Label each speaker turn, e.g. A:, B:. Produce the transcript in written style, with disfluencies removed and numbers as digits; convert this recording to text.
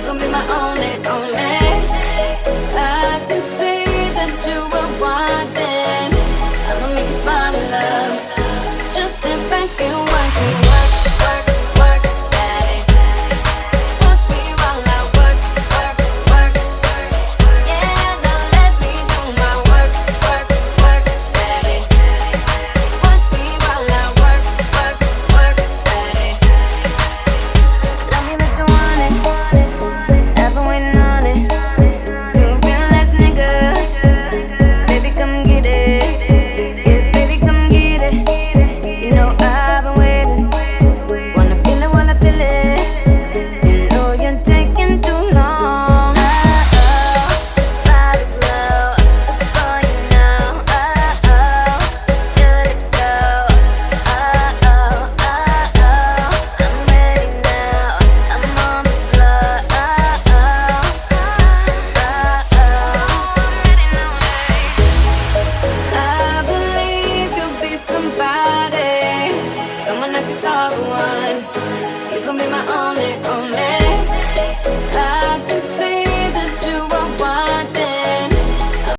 A: gon' be my only, only. I can see that you were watching. I'ma make you fall in love. Just step back and watch me work, work, work at it. Watch me while I work, work, work. Yeah, now let me do my work, work, work at it. Watch me while I work, work, work at it. Tell me that you want it. I've been waiting on it. You a real ass nigga. Baby, come get it. Yeah, baby, come get it. You know I've been waiting. Wanna feel it while I feel it. You know you're taking too long. Vibe is low before you know. Good to go. I'm ready now. I'm on the floor. I believe you'll be somebody, someone I could call for one. You gon' be my only, only.